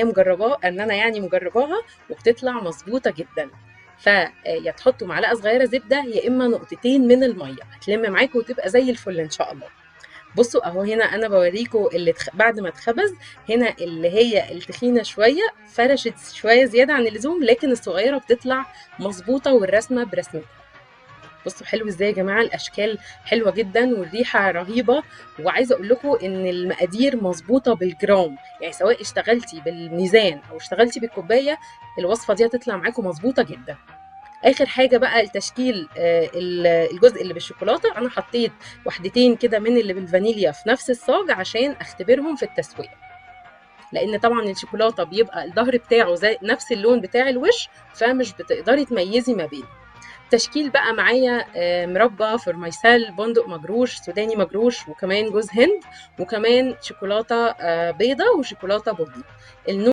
مجرباه ان انا يعني مجرباها وبتطلع مظبوطه جدا. فيا تحطوا معلقه صغيره زبده يا اما نقطتين من الميه، هتلم معاكم وتبقى زي الفل ان شاء الله. بصوا اهو هنا انا بوريكم اللي بعد ما اتخبز. هنا اللي هي التخينه شويه فرشت شويه زياده عن اللزوم، لكن الصغيره بتطلع مظبوطه والرسمه برسمتها. بصوا حلو ازاي يا جماعه، الاشكال حلوه جدا والريحه رهيبه. وعايزه اقول لكم ان المقادير مظبوطه بالجرام، يعني سواء اشتغلتي بالميزان او اشتغلتي بالكوبايه الوصفه دي هتطلع معاكم مظبوطه جدا. اخر حاجه بقى التشكيل، الجزء اللي بالشوكولاته انا حطيت وحدتين كده من اللي بالفانيليا في نفس الصاج عشان اختبرهم في التسويه، لان طبعا الشوكولاته بيبقى الظهر بتاعه زي نفس اللون بتاع الوش، فمش بتقدري تميزي ما بينه. تشكيل بقى معايا مربى فرميسال، بندق مجروش، سوداني مجروش، وكمان جوز هند، وكمان شوكولاته بيضه وشوكولاته بني. النوع